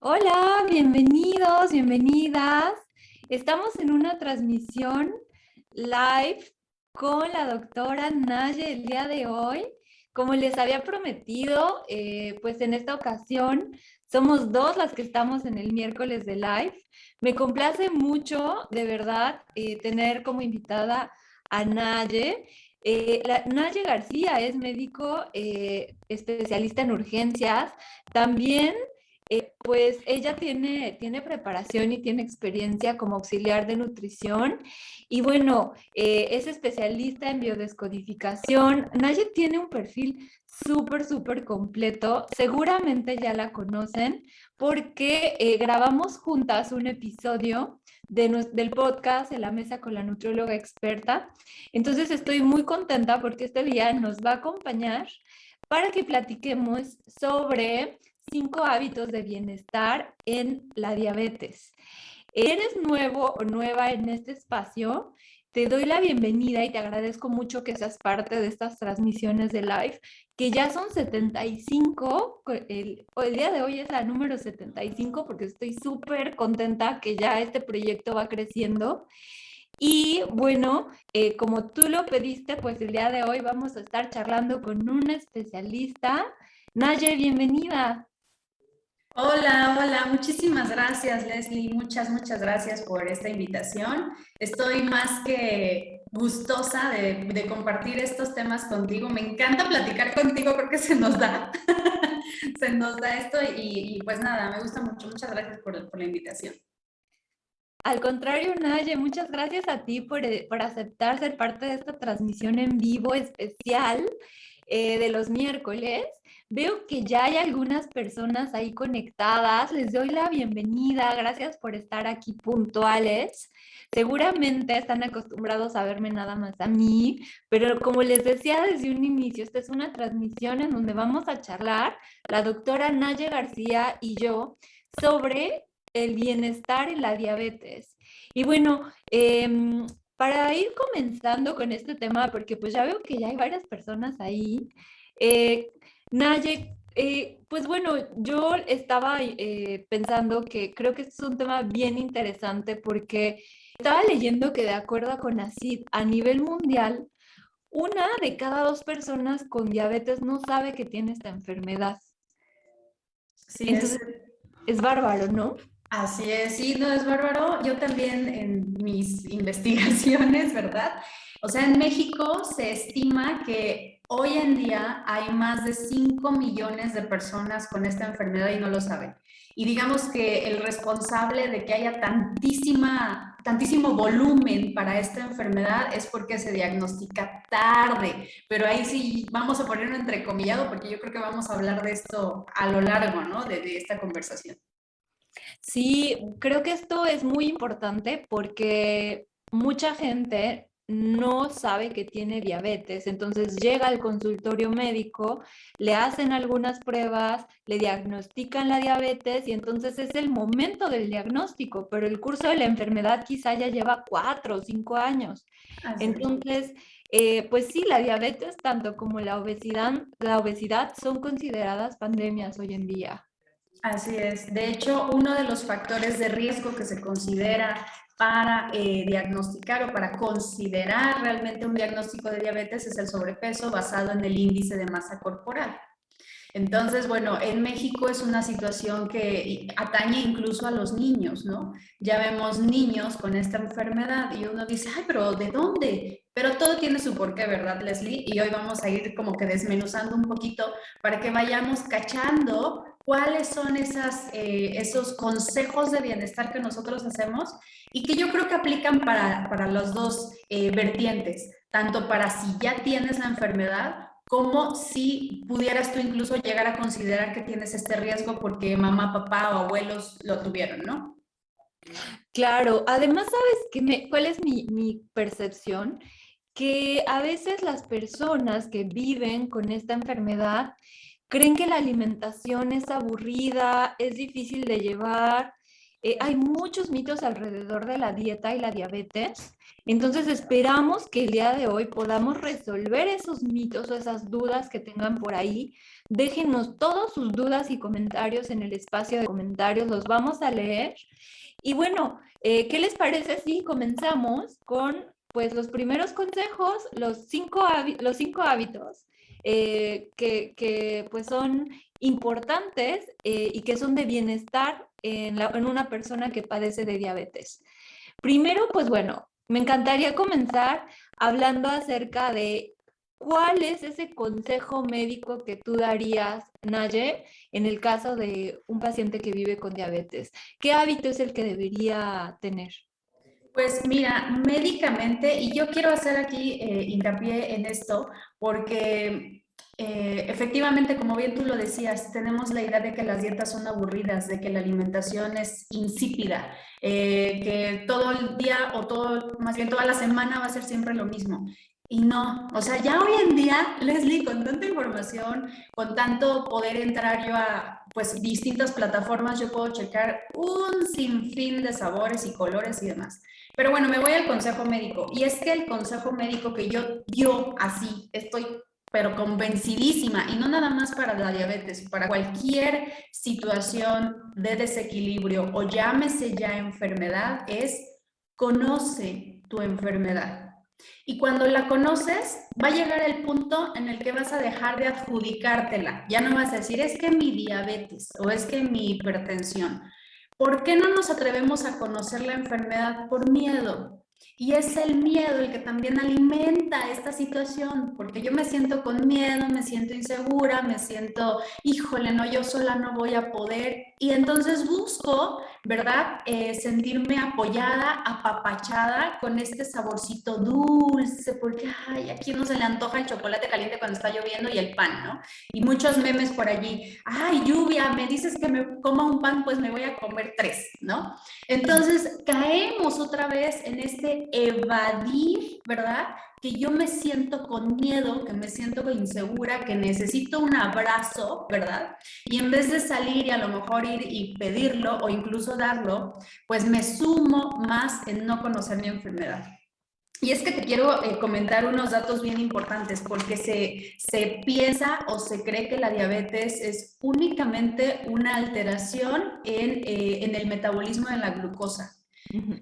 Hola, bienvenidos, bienvenidas. Estamos en una transmisión live con la doctora Naye el día de hoy. Como les había prometido, pues en esta ocasión somos dos las que estamos en el miércoles de live. Me complace mucho, de verdad, tener como invitada a Naye. Naye García es médico especialista en urgencias. También pues ella tiene preparación y tiene experiencia como auxiliar de nutrición y bueno, es especialista en biodescodificación. Naye tiene un perfil súper completo. Seguramente ya la conocen porque grabamos juntas un episodio del podcast en la mesa con la nutrióloga experta. Entonces estoy muy contenta porque este día nos va a acompañar para que platiquemos sobre 5 hábitos de bienestar en la diabetes. ¿Eres nuevo o nueva en este espacio? Te doy la bienvenida y te agradezco mucho que seas parte de estas transmisiones de live, que ya son 75. El día de hoy es la número 75 porque estoy súper contenta que ya este proyecto va creciendo. Y bueno, como tú lo pediste, pues el día de hoy vamos a estar charlando con una especialista. Naye, bienvenida. Hola, hola, muchísimas gracias, Leslie. Muchas gracias por esta invitación. Estoy más que gustosa de compartir estos temas contigo. Me encanta platicar contigo, creo que se nos da, se nos da esto y pues nada, me gusta mucho. Muchas gracias por la invitación. Al contrario, Naye, muchas gracias a ti por aceptar ser parte de esta transmisión en vivo especial de los miércoles. Veo que ya hay algunas personas ahí conectadas. Les doy la bienvenida. Gracias por estar aquí puntuales. Seguramente están acostumbrados a verme nada más a mí, pero como les decía desde un inicio, esta es una transmisión en donde vamos a charlar la doctora Naye García y yo sobre el bienestar en la diabetes. Y bueno, para ir comenzando con este tema, porque pues ya veo que ya hay varias personas ahí, eh, Naye, pues bueno, yo estaba pensando que creo que este es un tema bien interesante porque estaba leyendo que de acuerdo a CONACYT, a nivel mundial, 1 de cada 2 personas con diabetes no sabe que tiene esta enfermedad. Sí, Entonces, es bárbaro, ¿no? así es, sí, no es bárbaro. Yo también en mis investigaciones, ¿verdad? O sea, en México se estima que hoy en día hay más de 5 millones de personas con esta enfermedad y no lo saben. Y digamos que el responsable de que haya tantísimo volumen para esta enfermedad es porque se diagnostica tarde. Pero ahí sí vamos a ponerlo entrecomillado porque yo creo que vamos a hablar de esto a lo largo, ¿no? De esta conversación. Sí, creo que esto es muy importante porque mucha gente no sabe que tiene diabetes, entonces llega al consultorio médico, le hacen algunas pruebas, le diagnostican la diabetes y entonces es el momento del diagnóstico, pero el curso de la enfermedad quizá ya lleva 4 o 5 años. Así es. Entonces, pues sí, la diabetes, tanto como la obesidad son consideradas pandemias hoy en día. Así es. De hecho, uno de los factores de riesgo que se considera para diagnosticar o para considerar realmente un diagnóstico de diabetes es el sobrepeso basado en el índice de masa corporal. Entonces, bueno, en México es una situación que atañe incluso a los niños, ¿no? Ya vemos niños con esta enfermedad y uno dice, ay, pero ¿de dónde? Pero todo tiene su porqué, ¿verdad, Leslie? Y hoy vamos a ir como que desmenuzando un poquito para que vayamos cachando cuáles son esos consejos de bienestar que nosotros hacemos y que yo creo que aplican para los dos vertientes, tanto para si ya tienes la enfermedad como si pudieras tú incluso llegar a considerar que tienes este riesgo porque mamá, papá o abuelos lo tuvieron, ¿no? Claro, además, ¿sabes cuál es mi percepción? Que a veces las personas que viven con esta enfermedad creen que la alimentación es aburrida, es difícil de llevar Hay muchos mitos alrededor de la dieta y la diabetes. Entonces esperamos que el día de hoy podamos resolver esos mitos o esas dudas que tengan por ahí. Déjenos todas sus dudas y comentarios en el espacio de comentarios, los vamos a leer. Y bueno, ¿qué les parece si comenzamos con pues los primeros consejos, los cinco hábitos que pues son importantes y que son de bienestar en una persona que padece de diabetes? Primero, pues bueno, me encantaría comenzar hablando acerca de cuál es ese consejo médico que tú darías, Naye, en el caso de un paciente que vive con diabetes. ¿Qué hábito es el que debería tener? Pues mira, médicamente, y yo quiero hacer aquí hincapié en esto, porque efectivamente, como bien tú lo decías, tenemos la idea de que las dietas son aburridas, de que la alimentación es insípida, que todo el día o todo, más bien toda la semana va a ser siempre lo mismo. Y no, o sea, ya hoy en día, Leslie, con tanta información, con tanto poder entrar yo a pues distintas plataformas, yo puedo checar un sinfín de sabores y colores y demás. Pero bueno, me voy al consejo médico. Y es que el consejo médico que yo así estoy, pero convencidísima, y no nada más para la diabetes, para cualquier situación de desequilibrio o llámese ya enfermedad, es conoce tu enfermedad. Y cuando la conoces, va a llegar el punto en el que vas a dejar de adjudicártela. Ya no vas a decir, es que mi diabetes o es que mi hipertensión. ¿Por qué no nos atrevemos a conocer la enfermedad? Por miedo. Y es el miedo el que también alimenta esta situación, porque yo me siento con miedo, me siento insegura, me siento, híjole, no, yo sola no voy a poder. Y entonces busco, ¿verdad? Sentirme apoyada, apapachada con este saborcito dulce, porque, ay, ¿a quién no se le antoja el chocolate caliente cuando está lloviendo y el pan, ¿no? Y muchos memes por allí, ay, lluvia, me dices que me coma un pan, pues me voy a comer tres, ¿no? Entonces caemos otra vez en este evadir, ¿verdad? Que yo me siento con miedo, que me siento insegura, que necesito un abrazo, ¿verdad? Y en vez de salir y a lo mejor ir y pedirlo o incluso darlo, pues me sumo más en no conocer mi enfermedad. Y es que te quiero comentar unos datos bien importantes, porque se piensa o se cree que la diabetes es únicamente una alteración en el metabolismo de la glucosa.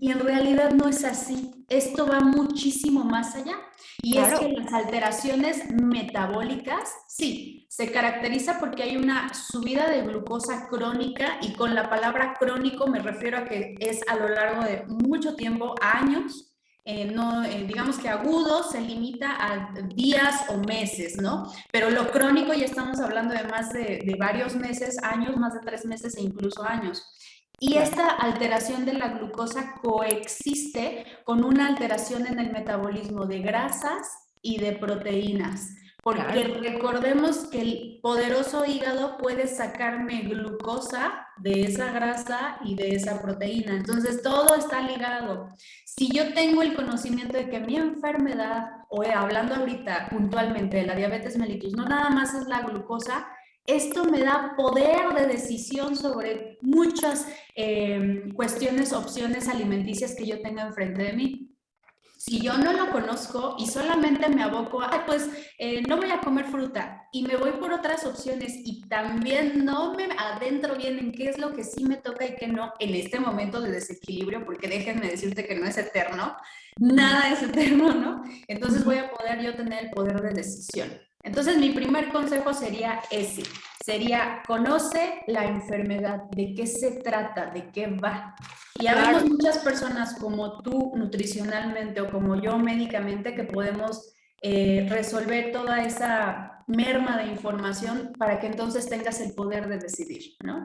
Y en realidad no es así. Esto va muchísimo más allá. Y claro, es que las alteraciones metabólicas, sí, se caracteriza porque hay una subida de glucosa crónica, y con la palabra crónico me refiero a que es a lo largo de mucho tiempo, años. No, digamos que agudo se limita a días o meses, ¿no? Pero lo crónico ya estamos hablando de más de varios meses, años, más de 3 meses e incluso años. Y esta alteración de la glucosa coexiste con una alteración en el metabolismo de grasas y de proteínas. Porque recordemos que el poderoso hígado puede sacarme glucosa de esa grasa y de esa proteína. Entonces, todo está ligado. Si yo tengo el conocimiento de que mi enfermedad, o hablando ahorita puntualmente de la diabetes mellitus, no nada más es la glucosa, esto me da poder de decisión sobre muchas cuestiones, opciones alimenticias que yo tenga enfrente de mí. Si yo no lo conozco y solamente me aboco a, pues no voy a comer fruta y me voy por otras opciones y también no me adentro bien en qué es lo que sí me toca y qué no en este momento de desequilibrio, porque déjenme decirte que no es eterno, nada es eterno, ¿no? Entonces voy a poder yo tener el poder de decisión. Entonces mi primer consejo sería ese, sería conoce la enfermedad, de qué se trata, de qué va. Y habemos muchas personas como tú nutricionalmente o como yo médicamente que podemos resolver toda esa merma de información para que entonces tengas el poder de decidir, ¿no?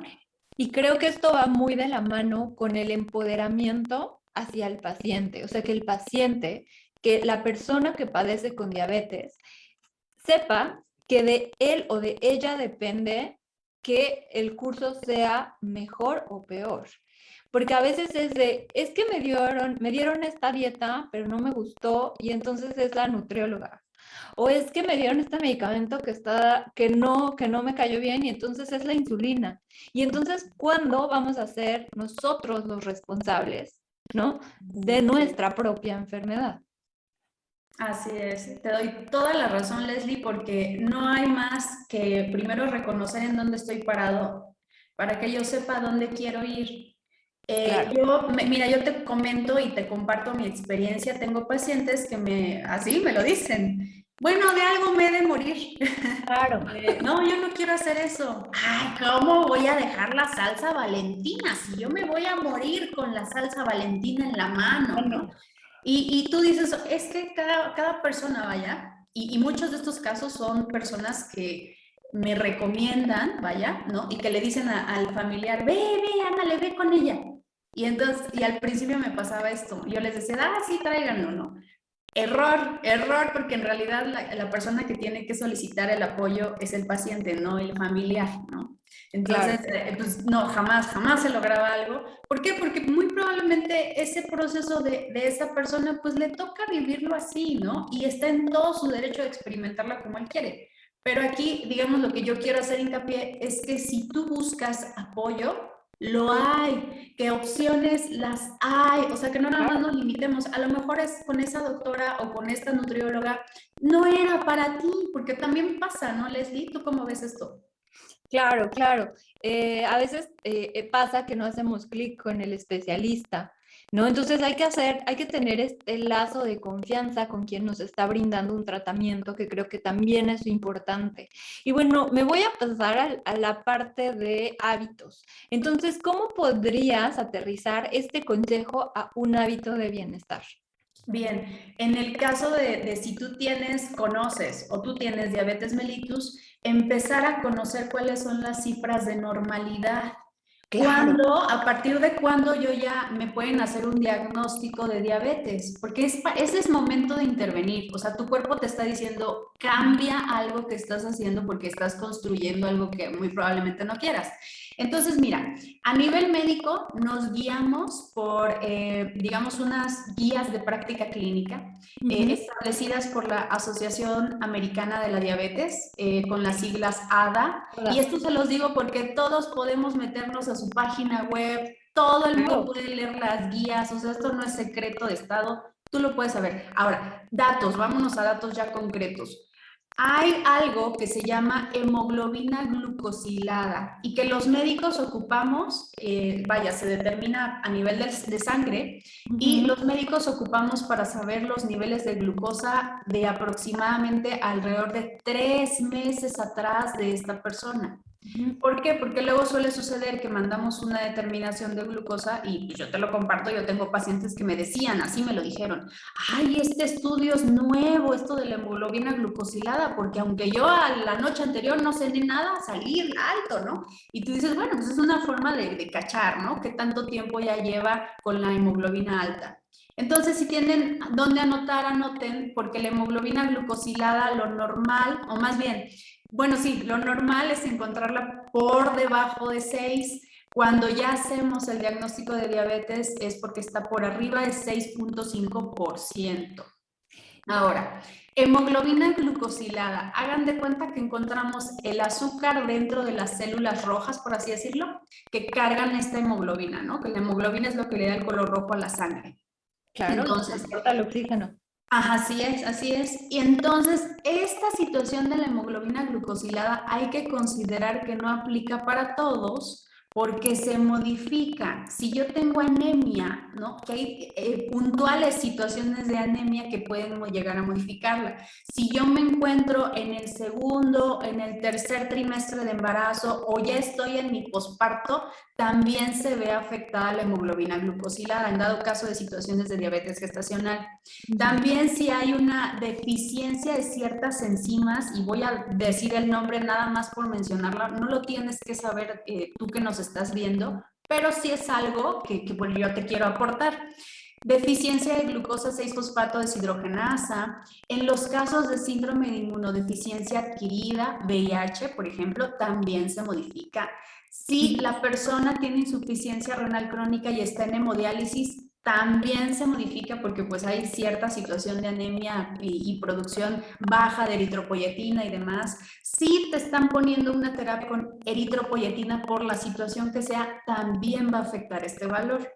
Y creo que esto va muy de la mano con el empoderamiento hacia el paciente, o sea, que el paciente, que la persona que padece con diabetes, sepa que de él o de ella depende que el curso sea mejor o peor. Porque a veces es que me dieron esta dieta, pero no me gustó, y entonces es la nutrióloga. O es que me dieron este medicamento que no me cayó bien y entonces es la insulina. Y entonces, ¿cuándo vamos a ser nosotros los responsables, ¿no? De nuestra propia enfermedad? Así es, te doy toda la razón, Leslie, porque no hay más que primero reconocer en dónde estoy parado para que yo sepa dónde quiero ir. Claro. Mira, yo te comento y te comparto mi experiencia. Tengo pacientes que así me lo dicen. Bueno, de algo me he de morir. Claro. No, yo no quiero hacer eso. Ay, ¿cómo voy a dejar la salsa Valentina si yo me voy a morir con la salsa Valentina en la mano, ¿no? Y tú dices, es que cada persona, vaya, y muchos de estos casos son personas que me recomiendan, vaya, ¿no? Y que le dicen al familiar, ve, ándale, ve con ella. Y entonces, y al principio me pasaba esto, yo les decía, sí, tráiganlo, ¿no? Error, porque en realidad la persona que tiene que solicitar el apoyo es el paciente, no el familiar, ¿no? Entonces, Claro. pues no, jamás se lograba algo. ¿Por qué? Porque muy probablemente ese proceso de esa persona, pues le toca vivirlo así, ¿no? Y está en todo su derecho de experimentarla como él quiere. Pero aquí, digamos, lo que yo quiero hacer hincapié es que si tú buscas apoyo, lo hay, que opciones las hay, o sea, que no nada más nos limitemos, a lo mejor es con esa doctora o con esta nutrióloga, no era para ti, porque también pasa, ¿no, Leslie? ¿Tú cómo ves esto? Claro, claro. A veces pasa que no hacemos clic con el especialista, ¿no? Entonces hay que tener este lazo de confianza con quien nos está brindando un tratamiento, que creo que también es importante. Y bueno, me voy a pasar a la parte de hábitos. Entonces, ¿cómo podrías aterrizar este consejo a un hábito de bienestar? Bien, en el caso de si tú conoces o tú tienes diabetes mellitus, empezar a conocer cuáles son las cifras de normalidad. Claro. A partir de cuándo yo ya me pueden hacer un diagnóstico de diabetes? Porque ese es momento de intervenir. O sea, tu cuerpo te está diciendo, cambia algo que estás haciendo porque estás construyendo algo que muy probablemente no quieras. Entonces, mira, a nivel médico nos guiamos por, digamos, unas guías de práctica clínica establecidas por la Asociación Americana de la Diabetes, con las siglas ADA. Y esto se los digo porque todos podemos meternos a su página web, todo el mundo puede leer las guías, o sea, esto no es secreto de Estado, tú lo puedes saber. Ahora, datos, vámonos a datos ya concretos. Hay algo que se llama hemoglobina glucosilada y que los médicos ocupamos, vaya, se determina a nivel de sangre y los médicos ocupamos para saber los niveles de glucosa de aproximadamente alrededor de 3 meses atrás de esta persona. ¿Por qué? Porque luego suele suceder que mandamos una determinación de glucosa y yo te lo comparto, yo tengo pacientes que me decían, así me lo dijeron, ay, este estudio es nuevo, esto de la hemoglobina glucosilada, porque aunque yo a la noche anterior no cené nada, salí alto, ¿no? Y tú dices, bueno, pues es una forma de cachar, ¿no? ¿Qué tanto tiempo ya lleva con la hemoglobina alta? Entonces, si tienen dónde anotar, anoten, porque la hemoglobina glucosilada, lo normal, o más bien, bueno, sí, lo normal es encontrarla por debajo de 6. Cuando ya hacemos el diagnóstico de diabetes es porque está por arriba de 6.5%. Ahora, hemoglobina glucosilada. Hagan de cuenta que encontramos el azúcar dentro de las células rojas, por así decirlo, que cargan esta hemoglobina, ¿no? Que la hemoglobina es lo que le da el color rojo a la sangre. Claro, entonces, transporta el oxígeno. así es, así es. Y entonces, esta situación de la hemoglobina glucosilada hay que considerar que no aplica para todos porque se modifica. Si yo tengo anemia, ¿no? Que hay puntuales situaciones de anemia que pueden llegar a modificarla. Si yo me encuentro en el segundo, en el tercer trimestre de embarazo o ya estoy en mi posparto, también se ve afectada la hemoglobina glucosilada en dado caso de situaciones de diabetes gestacional. También si hay una deficiencia de ciertas enzimas, y voy a decir el nombre nada más por mencionarla, no lo tienes que saber tú que nos estás viendo, pero sí es algo que pues, yo te quiero aportar. Deficiencia de glucosa 6-fosfato deshidrogenasa. En los casos de síndrome de inmunodeficiencia adquirida, VIH, por ejemplo, también se modifica. Si la persona tiene insuficiencia renal crónica y está en hemodiálisis, también se modifica porque pues hay cierta situación de anemia y producción baja de eritropoyetina y demás. Si te están poniendo una terapia con eritropoyetina por la situación que sea, también va a afectar este valor.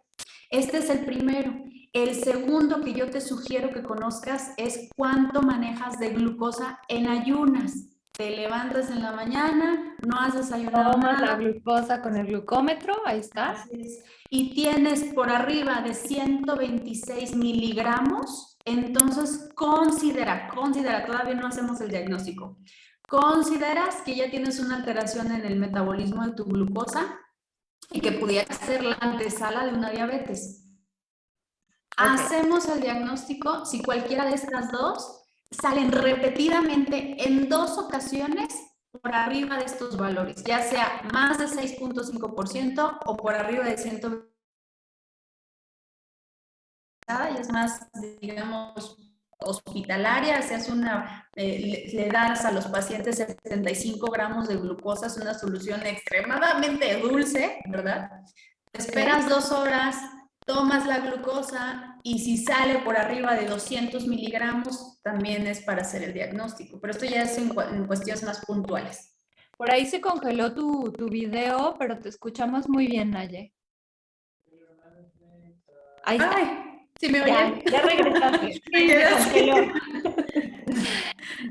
Este es el primero. El segundo que yo te sugiero que conozcas es cuánto manejas de glucosa en ayunas. Te levantas en la mañana, no has desayunado Tomas la nada. glucosa con el glucómetro, ahí está. Así es. Y tienes por arriba de 126 miligramos, entonces considera, todavía no hacemos el diagnóstico, consideras que ya tienes una alteración en el metabolismo de tu glucosa y que pudiera ser la antesala de una diabetes. Okay. Hacemos el diagnóstico si cualquiera de estas dos salen repetidamente en 2 ocasiones por arriba de estos valores, ya sea más de 6.5% o por arriba de 120. Y es más, digamos, hospitalaria, se hace le das a los pacientes 75 gramos de glucosa, es una solución extremadamente dulce, ¿verdad? Esperas 2 horas, tomas la glucosa y si sale por arriba de 200 miligramos, también es para hacer el diagnóstico. Pero esto ya es en cuestiones más puntuales. Por ahí se congeló tu video, pero te escuchamos muy bien, Naye. Ahí está. Ay, ¿sí me oyen? Ya regresaste. Me quedé así.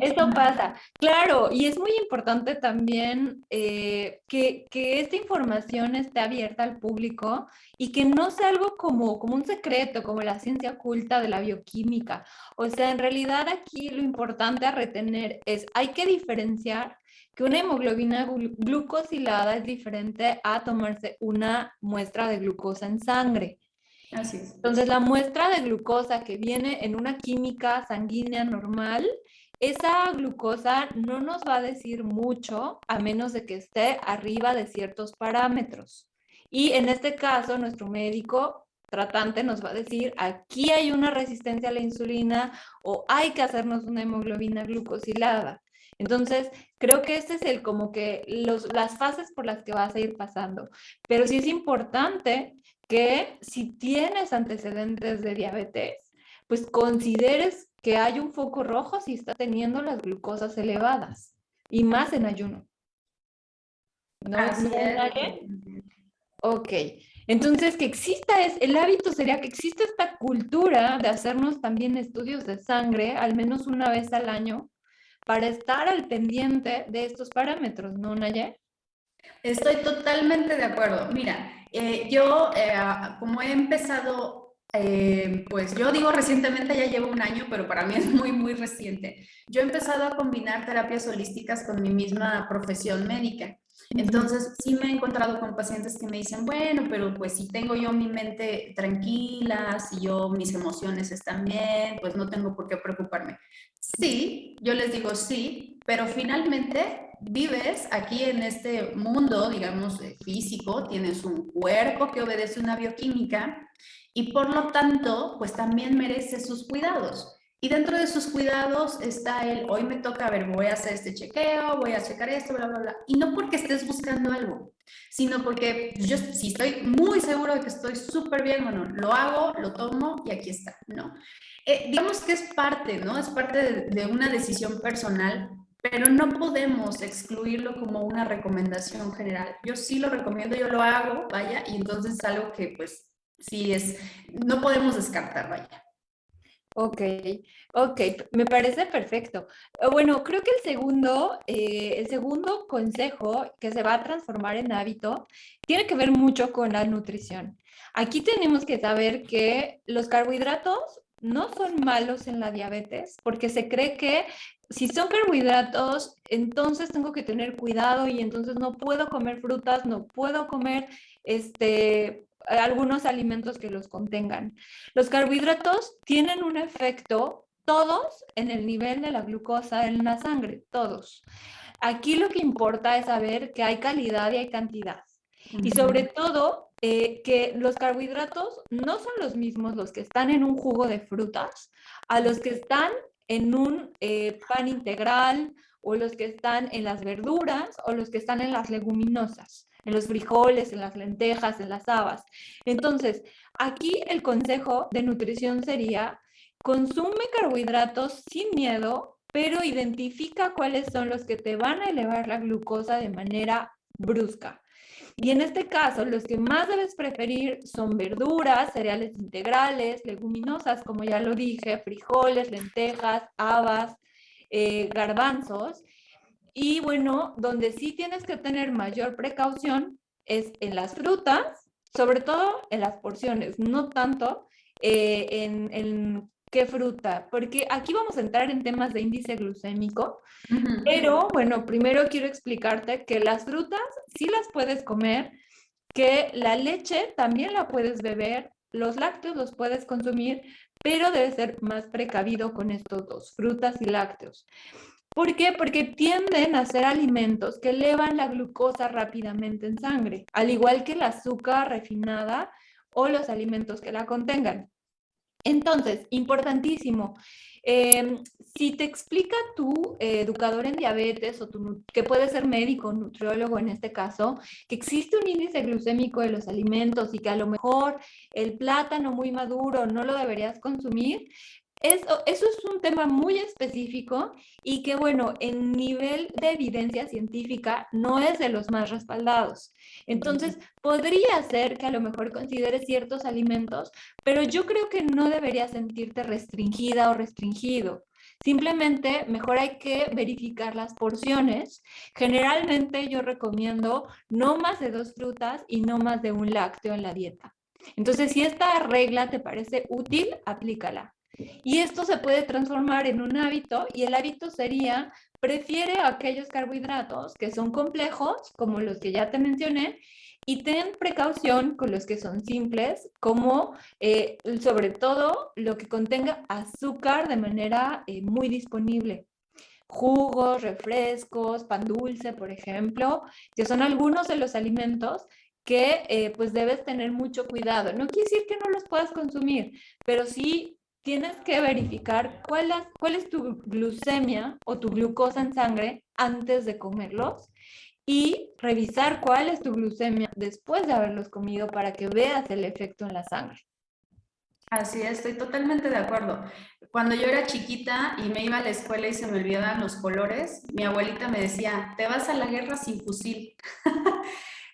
Eso pasa, claro, y es muy importante también que esta información esté abierta al público y que no sea algo como un secreto, como la ciencia oculta de la bioquímica. O sea, en realidad aquí lo importante a retener es, hay que diferenciar que una hemoglobina glucosilada es diferente a tomarse una muestra de glucosa en sangre. Así es. Entonces, la muestra de glucosa que viene en una química sanguínea normal, esa glucosa no nos va a decir mucho a menos de que esté arriba de ciertos parámetros. Y en este caso, nuestro médico tratante nos va a decir, aquí hay una resistencia a la insulina o hay que hacernos una hemoglobina glucosilada. Entonces, creo que este es como que las fases por las que vas a ir pasando. Pero sí es importante que si tienes antecedentes de diabetes, pues consideres que hay un foco rojo si está teniendo las glucosas elevadas y más en ayuno. ¿No? Así es. Ok, entonces que exista el hábito sería que exista esta cultura de hacernos también estudios de sangre al menos una vez al año para estar al pendiente de estos parámetros, ¿no, Naye? Estoy totalmente de acuerdo. Mira, yo como he empezado, pues yo digo recientemente, ya llevo un año, pero para mí es muy, muy reciente. Yo he empezado a combinar terapias holísticas con mi misma profesión médica. Entonces, sí me he encontrado con pacientes que me dicen, bueno, pero pues si tengo yo mi mente tranquila, si yo mis emociones están bien, pues no tengo por qué preocuparme. Sí, yo les digo sí, pero finalmente vives aquí en este mundo, digamos, físico, tienes un cuerpo que obedece una bioquímica y por lo tanto, pues también merece sus cuidados. Y dentro de sus cuidados está hoy me toca, a ver, voy a hacer este chequeo, voy a checar esto, bla, bla, bla. Y no porque estés buscando algo, sino porque yo si estoy muy seguro de que estoy súper bien, bueno, lo hago, lo tomo y aquí está, ¿no? Digamos que es parte, ¿no? Es parte de una decisión personal, pero no podemos excluirlo como una recomendación general. Yo sí lo recomiendo, yo lo hago, vaya, y entonces es algo que pues sí no podemos descartar, vaya. Ok, me parece perfecto. Bueno, creo que el segundo consejo que se va a transformar en hábito tiene que ver mucho con la nutrición. Aquí tenemos que saber que los carbohidratos no son malos en la diabetes, porque se cree que si son carbohidratos, entonces tengo que tener cuidado y entonces no puedo comer frutas, no puedo comer algunos alimentos que los contengan. Los carbohidratos tienen un efecto, todos, en el nivel de la glucosa en la sangre, todos. Aquí lo que importa es saber que hay calidad y hay cantidad. Y sobre todo, que los carbohidratos no son los mismos los que están en un jugo de frutas a los que están en un pan integral o los que están en las verduras o los que están en las leguminosas, en los frijoles, en las lentejas, en las habas. Entonces, aquí el consejo de nutrición sería: consume carbohidratos sin miedo, pero identifica cuáles son los que te van a elevar la glucosa de manera brusca. Y en este caso, los que más debes preferir son verduras, cereales integrales, leguminosas, como ya lo dije, frijoles, lentejas, habas, garbanzos. Y bueno, donde sí tienes que tener mayor precaución es en las frutas, sobre todo en las porciones, no tanto en qué fruta, porque aquí vamos a entrar en temas de índice glucémico. Pero bueno, primero quiero explicarte que las frutas sí las puedes comer, que la leche también la puedes beber, los lácteos los puedes consumir, pero debes ser más precavido con estos dos, frutas y lácteos. ¿Por qué? Porque tienden a ser alimentos que elevan la glucosa rápidamente en sangre, al igual que el azúcar refinada o los alimentos que la contengan. Entonces, importantísimo, si te explica tu educador en diabetes o que puede ser médico, nutriólogo en este caso, que existe un índice glucémico de los alimentos y que a lo mejor el plátano muy maduro no lo deberías consumir, eso es un tema muy específico y que, bueno, en nivel de evidencia científica no es de los más respaldados. Entonces, podría ser que a lo mejor consideres ciertos alimentos, pero yo creo que no deberías sentirte restringida o restringido. Simplemente, mejor hay que verificar las porciones. Generalmente yo recomiendo no más de 2 frutas y no más de un lácteo en la dieta. Entonces, si esta regla te parece útil, aplícala. Y esto se puede transformar en un hábito, y el hábito sería: prefiere aquellos carbohidratos que son complejos, como los que ya te mencioné, y ten precaución con los que son simples, como sobre todo lo que contenga azúcar de manera muy disponible. Jugos, refrescos, pan dulce, por ejemplo, que son algunos de los alimentos que pues debes tener mucho cuidado. No quiere decir que no los puedas consumir, pero sí tienes que verificar cuál es tu glucemia o tu glucosa en sangre antes de comerlos, y revisar cuál es tu glucemia después de haberlos comido para que veas el efecto en la sangre. Así es, estoy totalmente de acuerdo. Cuando yo era chiquita y me iba a la escuela y se me olvidaban los colores, mi abuelita me decía: te vas a la guerra sin fusil.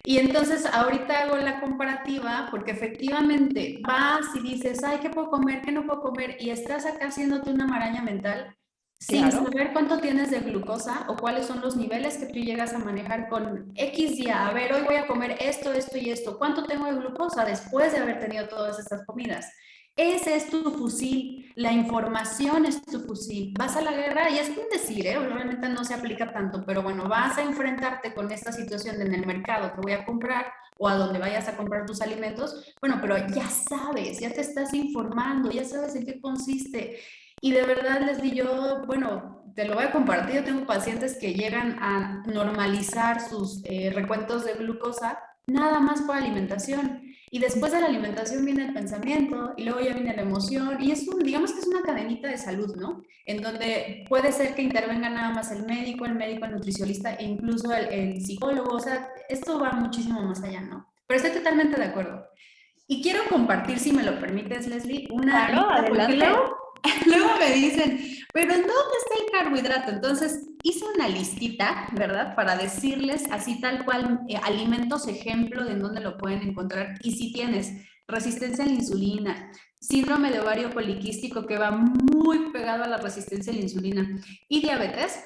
Y entonces ahorita hago la comparativa porque efectivamente vas y dices: ay, ¿qué puedo comer? ¿Qué no puedo comer? Y estás acá haciéndote una maraña mental sin Claro. saber cuánto tienes de glucosa o cuáles son los niveles que tú llegas a manejar con X día. A ver, hoy voy a comer esto, esto y esto. ¿Cuánto tengo de glucosa después de haber tenido todas estas comidas? Ese es tu fusil, la información es tu fusil. Vas a la guerra, y es un decir, obviamente no se aplica tanto, pero bueno, vas a enfrentarte con esta situación en el mercado que voy a comprar o a donde vayas a comprar tus alimentos. Bueno, pero ya sabes, ya te estás informando, ya sabes en qué consiste. Y de verdad, Leslie, yo, bueno, te lo voy a compartir. Yo tengo pacientes que llegan a normalizar sus recuentos de glucosa nada más por alimentación. Y después de la alimentación viene el pensamiento y luego ya viene la emoción, y es digamos que es una cadenita de salud, ¿no? En donde puede ser que intervenga nada más el médico, el nutricionista e incluso el psicólogo. O sea, esto va muchísimo más allá, ¿no? Pero estoy totalmente de acuerdo. Y quiero compartir, si me lo permites, Leslie, una Claro, lista, porque adelante. luego me dicen: pero ¿en dónde está el carbohidrato? Entonces hice una listita, ¿verdad? Para decirles así tal cual alimentos ejemplo de en dónde lo pueden encontrar. Y si tienes resistencia a la insulina, síndrome de ovario poliquístico, que va muy pegado a la resistencia a la insulina, y diabetes,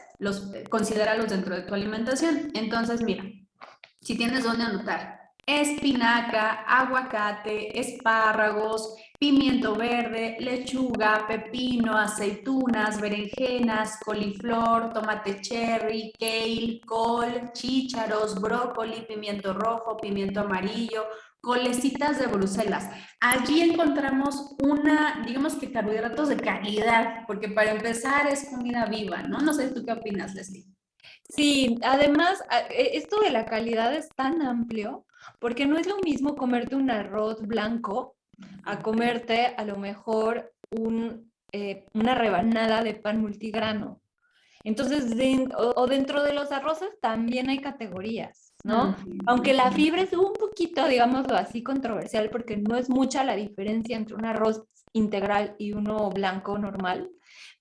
considéralos dentro de tu alimentación. Entonces, mira, si tienes dónde anotar: espinaca, aguacate, espárragos, pimiento verde, lechuga, pepino, aceitunas, berenjenas, coliflor, tomate cherry, kale, col, chícharos, brócoli, pimiento rojo, pimiento amarillo, colecitas de Bruselas. Allí encontramos digamos que carbohidratos de calidad, porque para empezar es comida viva, ¿no? No sé, ¿tú qué opinas, Leslie? Sí, además, esto de la calidad es tan amplio porque no es lo mismo comerte un arroz blanco a comerte a lo mejor una rebanada de pan multigrano. Entonces, o dentro de los arroces también hay categorías, ¿no? Aunque la fibra es un poquito, digámoslo así, controversial porque no es mucha la diferencia entre un arroz integral y uno blanco normal.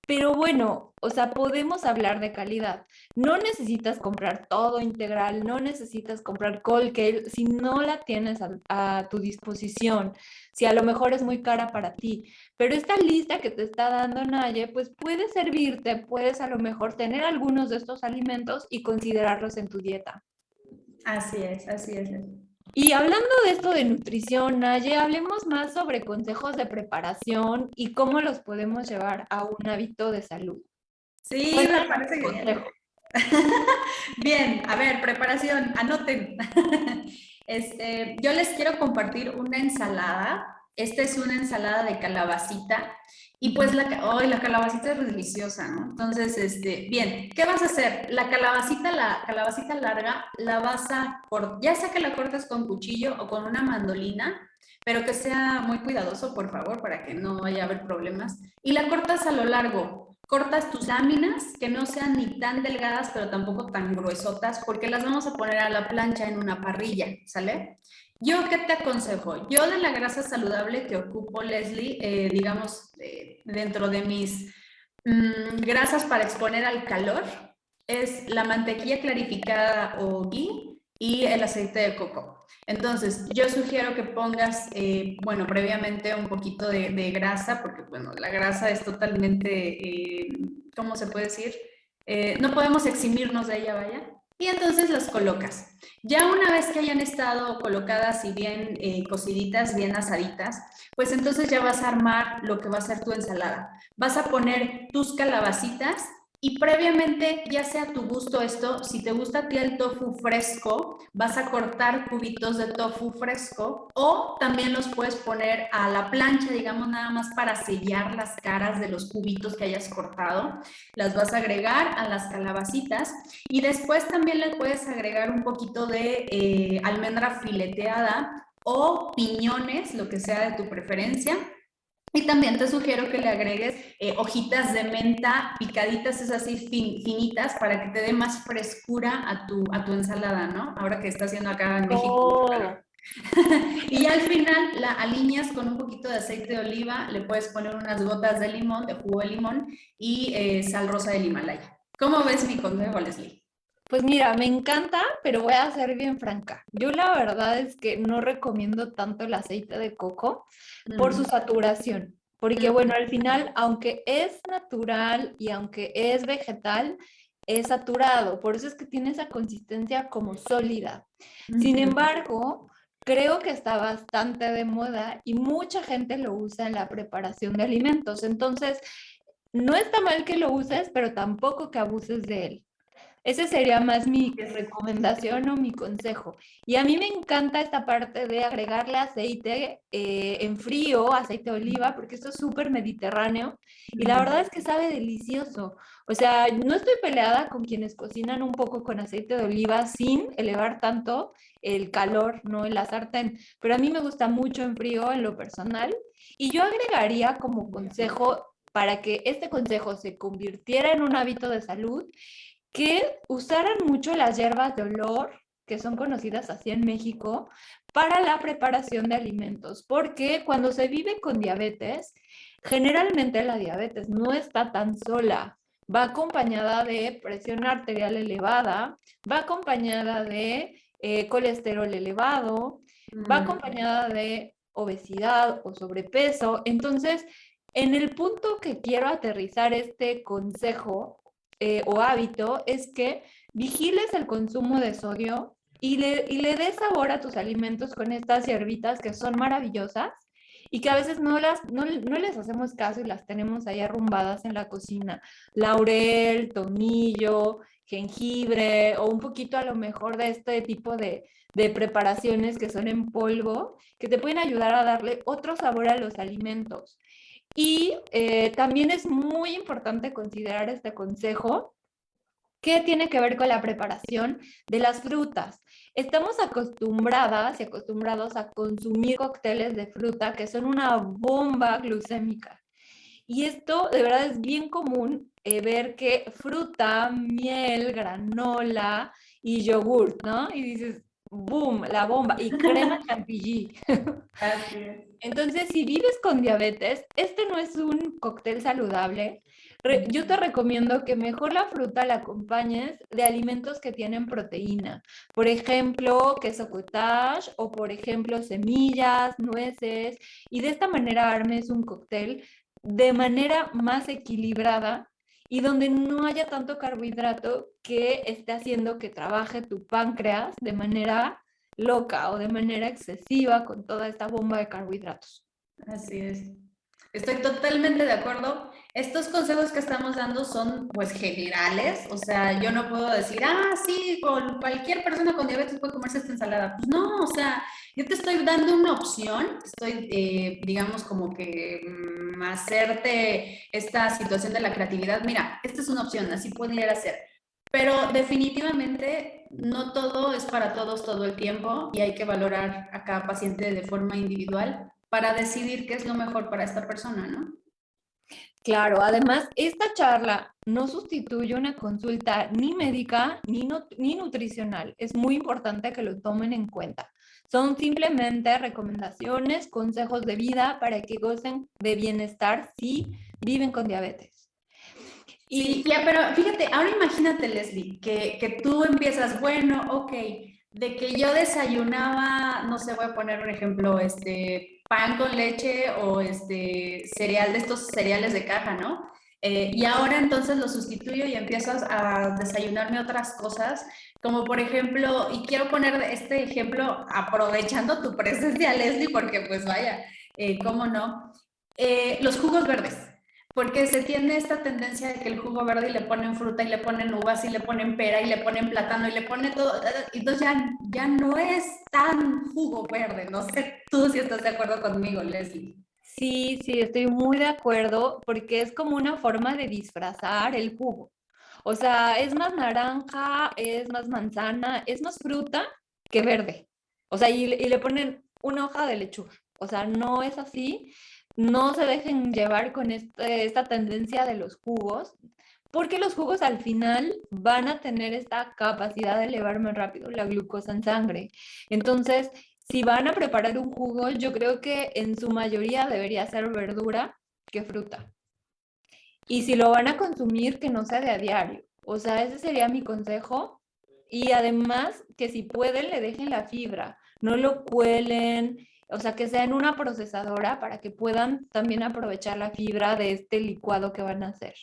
Pero bueno, o sea, podemos hablar de calidad. No necesitas comprar todo integral, no necesitas comprar Colgate si no la tienes a tu disposición, si a lo mejor es muy cara para ti. Pero esta lista que te está dando Naye, pues puede servirte, puedes a lo mejor tener algunos de estos alimentos y considerarlos en tu dieta. Así es, así es. Y hablando de esto de nutrición, Naye, hablemos más sobre consejos de preparación y cómo los podemos llevar a un hábito de salud. Sí, me Cuéntanos parece tu genial. consejo. Bien, a ver, preparación, anoten. Yo les quiero compartir una ensalada. Esta es una ensalada de calabacita. Y pues la calabacita es deliciosa, ¿no? Entonces, bien, ¿qué vas a hacer? La calabacita larga, la vas a cortar, ya sea que la cortes con cuchillo o con una mandolina, pero que sea muy cuidadoso, por favor, para que no vaya a haber problemas. Y la cortas a lo largo. Cortas tus láminas, que no sean ni tan delgadas, pero tampoco tan gruesotas, porque las vamos a poner a la plancha en una parrilla, ¿sale? Yo, ¿qué te aconsejo? Yo de la grasa saludable que ocupo, Leslie, digamos, dentro de mis grasas para exponer al calor, es la mantequilla clarificada o ghee y el aceite de coco. Entonces, yo sugiero que pongas, bueno, previamente un poquito de grasa, porque, bueno, la grasa es totalmente, ¿cómo se puede decir? No podemos eximirnos de ella, vaya. Y entonces las colocas. Ya una vez que hayan estado colocadas y bien cociditas, bien asaditas, pues entonces ya vas a armar lo que va a ser tu ensalada. Vas a poner tus calabacitas y previamente, ya sea a tu gusto esto, si te gusta a ti el tofu fresco, vas a cortar cubitos de tofu fresco o también los puedes poner a la plancha, digamos, nada más para sellar las caras de los cubitos que hayas cortado. Las vas a agregar a las calabacitas y después también le puedes agregar un poquito de almendra fileteada o piñones, lo que sea de tu preferencia. Y también te sugiero que le agregues hojitas de menta picaditas, es así finitas, para que te dé más frescura a tu ensalada, ¿no? Ahora que está haciendo acá en México mucho calor. Oh, Y al final la alineas con un poquito de aceite de oliva, le puedes poner unas gotas de limón, de jugo de limón y sal rosa del Himalaya. ¿Cómo ves mi consejo, Leslie? pues mira, me encanta, pero voy a ser bien franca. Yo la verdad es que no recomiendo tanto el aceite de coco por su saturación, porque bueno, al final, aunque es natural y aunque es vegetal, es saturado, por eso es que tiene esa consistencia como sólida. Sin embargo, creo que está bastante de moda y mucha gente lo usa en la preparación de alimentos, entonces no está mal que lo uses, pero tampoco que abuses de él. Ese sería más mi recomendación o mi consejo. Y a mí me encanta esta parte de agregarle aceite en frío, aceite de oliva, porque esto es súper mediterráneo y la verdad es que sabe delicioso. O sea, no estoy peleada con quienes cocinan un poco con aceite de oliva sin elevar tanto el calor, ¿no? En la sartén, pero a mí me gusta mucho en frío en lo personal y yo agregaría como consejo para que este consejo se convirtiera en un hábito de salud que usaran mucho las hierbas de olor, que son conocidas así en México, para la preparación de alimentos, porque cuando se vive con diabetes, generalmente la diabetes no está tan sola, va acompañada de presión arterial elevada, va acompañada de colesterol elevado, va acompañada de obesidad o sobrepeso. Entonces, en el punto que quiero aterrizar este consejo o hábito es que vigiles el consumo de sodio y le des sabor a tus alimentos con estas hierbitas que son maravillosas y que a veces no les hacemos caso y las tenemos ahí arrumbadas en la cocina. Laurel, tomillo, jengibre o un poquito a lo mejor de este tipo de preparaciones que son en polvo, que te pueden ayudar a darle otro sabor a los alimentos. Y también es muy importante considerar este consejo ¿Qué tiene que ver con la preparación de las frutas? Estamos acostumbradas y acostumbrados a consumir cócteles de fruta que son una bomba glucémica. Y esto de verdad es bien común ver que fruta, miel, granola y yogur, ¿no? Y dices, boom, la bomba, y crema chantilly. Así es. Entonces, si vives con diabetes, este no es un cóctel saludable. Yo te recomiendo que mejor la fruta la acompañes de alimentos que tienen proteína. Por ejemplo, queso cottage o por ejemplo semillas, nueces. Y de esta manera armes un cóctel de manera más equilibrada y donde no haya tanto carbohidrato que esté haciendo que trabaje tu páncreas de manera loca o de manera excesiva con toda esta bomba de carbohidratos. Así es. Estoy totalmente de acuerdo. Estos consejos que estamos dando son pues generales, o sea, yo no puedo decir, ah, sí, con cualquier persona con diabetes puede comerse esta ensalada. Pues no, o sea, yo te estoy dando una opción, estoy, digamos, como que hacerte esta situación de la creatividad. Mira, esta es una opción, así pudiera ser. Pero definitivamente no todo es para todos todo el tiempo y hay que valorar a cada paciente de forma individual para decidir qué es lo mejor para esta persona, ¿no? Claro, además, esta charla no sustituye una consulta ni médica ni nutricional. Es muy importante que lo tomen en cuenta. Son simplemente recomendaciones, consejos de vida para que gocen de bienestar si viven con diabetes. Sí, Y ya, pero fíjate, ahora imagínate, Leslie, que tú empiezas, bueno, ok, de que yo desayunaba, no sé, voy a poner un ejemplo, pan con leche o cereal de estos cereales de caja, ¿no? Y ahora entonces lo sustituyo y empiezo a desayunarme otras cosas, como por ejemplo, y quiero poner este ejemplo aprovechando tu presencia, Leslie, porque pues vaya, ¿cómo no? Los jugos verdes. Porque se tiene esta tendencia de que el jugo verde y le ponen fruta y le ponen uvas y le ponen pera y le ponen plátano y le ponen todo. Entonces ya no es tan jugo verde. No sé tú si estás de acuerdo conmigo, Leslie. sí, sí, estoy muy de acuerdo porque es como una forma de disfrazar el jugo. O sea, es más naranja, es más manzana, es más fruta que verde. O sea, y le ponen una hoja de lechuga. O sea, no es así. No se dejen llevar con esta tendencia de los jugos, porque los jugos al final van a tener esta capacidad de elevar más rápido la glucosa en sangre. Entonces, si van a preparar un jugo, yo creo que en su mayoría debería ser verdura que fruta. Y si lo van a consumir, que no sea de a diario. O sea, ese sería mi consejo. Y además, que si pueden, le dejen la fibra. No lo cuelen. O sea, que sea en una procesadora para que puedan también aprovechar la fibra de este licuado que van a hacer.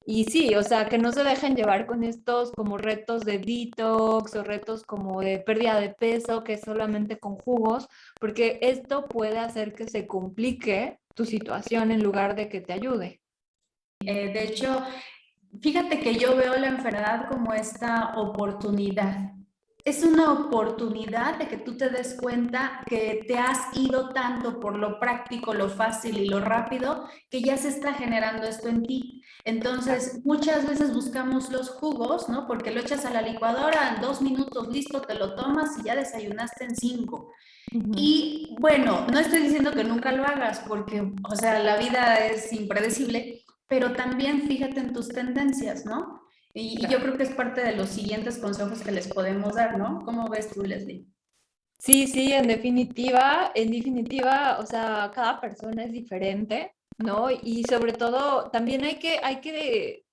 Y sí, o sea, que no se dejen llevar con estos como retos de detox o retos como de pérdida de peso, que es solamente con jugos, porque esto puede hacer que se complique tu situación en lugar de que te ayude. De hecho, fíjate que yo veo la enfermedad como esta oportunidad. Es una oportunidad de que tú te des cuenta que te has ido tanto por lo práctico, lo fácil y lo rápido, que ya se está generando esto en ti. Entonces, muchas veces buscamos los jugos, ¿no? Porque lo echas a la licuadora, en 2 minutos, listo, te lo tomas y ya desayunaste en 5. Y bueno, no estoy diciendo que nunca lo hagas, porque, o sea, la vida es impredecible, pero también fíjate en tus tendencias, ¿no? Y yo creo que es parte de los siguientes consejos que les podemos dar, ¿no? ¿Cómo ves tú, Leslie? Sí, sí, en definitiva, o sea, cada persona es diferente, ¿no? Y sobre todo, también hay que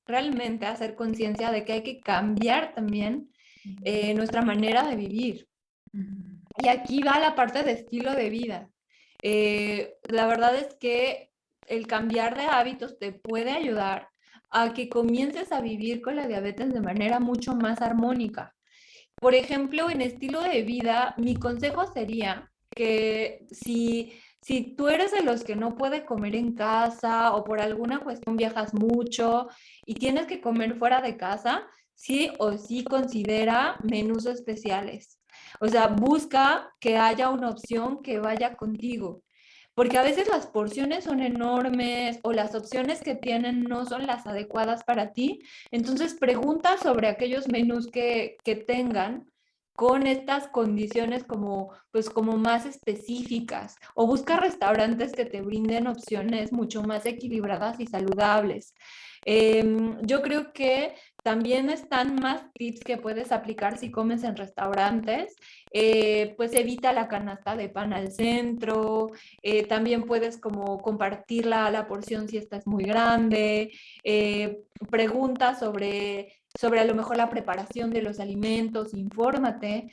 realmente hacer conciencia de que hay que cambiar también nuestra manera de vivir. Y aquí va la parte de estilo de vida. La verdad es que el cambiar de hábitos te puede ayudar a que comiences a vivir con la diabetes de manera mucho más armónica. Por ejemplo, en estilo de vida, mi consejo sería que si tú eres de los que no puede comer en casa o por alguna cuestión viajas mucho y tienes que comer fuera de casa, sí o sí considera menús especiales. O sea, busca que haya una opción que vaya contigo. porque a veces las porciones son enormes o las opciones que tienen no son las adecuadas para ti. Entonces pregunta sobre aquellos menús que tengan con estas condiciones como, pues, como más específicas, o busca restaurantes que te brinden opciones mucho más equilibradas y saludables. Yo creo que también están más tips que puedes aplicar si comes en restaurantes. Pues evita la canasta de pan al centro. También puedes como compartir la porción si esta es muy grande. Pregunta sobre a lo mejor la preparación de los alimentos, infórmate.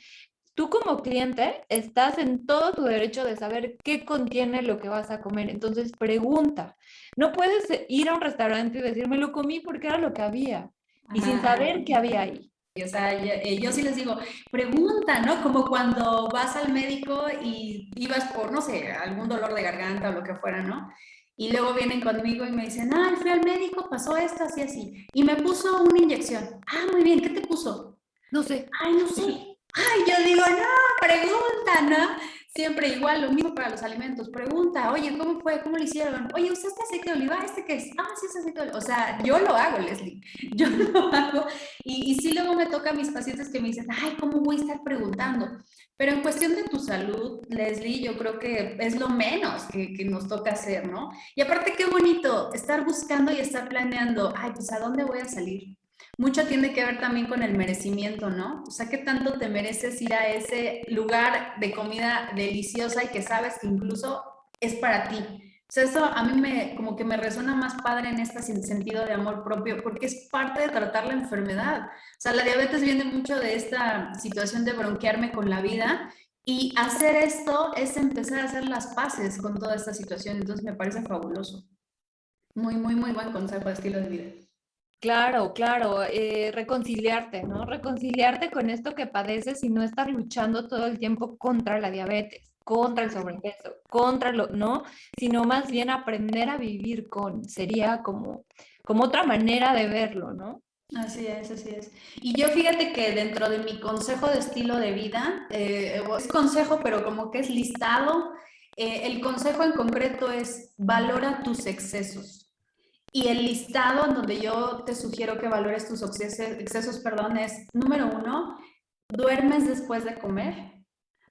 Tú como cliente estás en todo tu derecho de saber qué contiene lo que vas a comer, entonces pregunta. No puedes ir a un restaurante y decir, me lo comí porque era lo que había, y sin Ajá. saber qué había ahí. O sea, yo sí les digo, pregunta, ¿no? Como cuando vas al médico y ibas por, no sé, algún dolor de garganta o lo que fuera, ¿no? Y luego vienen conmigo y me dicen, ah, fui al médico, pasó esto, así, así. Y me puso una inyección. Ah, muy bien, ¿qué te puso? No sé. Ay, no sé. Ay, yo digo, no, pregunta, ¿no? Siempre igual, lo mismo para los alimentos. Pregunta, oye, ¿cómo fue? ¿Cómo lo hicieron? Oye, ¿usaste aceite de oliva? ¿Este qué es? Ah, sí, es aceite de oliva. O sea, yo lo hago, Leslie. Yo lo hago. Y sí luego me toca a mis pacientes que me dicen, ay, ¿cómo voy a estar preguntando? Pero en cuestión de tu salud, Leslie, yo creo que es lo menos que nos toca hacer, ¿no? Y aparte, qué bonito estar buscando y estar planeando, ay, pues, ¿a dónde voy a salir? Mucho tiene que ver también con el merecimiento, ¿no? O sea, ¿qué tanto te mereces ir a ese lugar de comida deliciosa y que sabes que incluso es para ti? O sea, eso a mí como que me resuena más padre en este sentido de amor propio, porque es parte de tratar la enfermedad. O sea, la diabetes viene mucho de esta situación de bronquearme con la vida, y hacer esto es empezar a hacer las paces con toda esta situación. Entonces me parece fabuloso. Muy, muy, muy buen consejo de estilo de vida. Claro, claro, reconciliarte, ¿no? Reconciliarte con esto que padeces y no estar luchando todo el tiempo contra la diabetes, contra el sobrepeso, contra lo, ¿no? Sino más bien aprender a vivir con, sería como otra manera de verlo, ¿no? Así es, así es. Y yo fíjate que dentro de mi consejo de estilo de vida, es consejo, pero como que es listado, el consejo en concreto es valora tus excesos. Y el listado en donde yo te sugiero que valores tus excesos, perdón, es: número 1, duermes después de comer.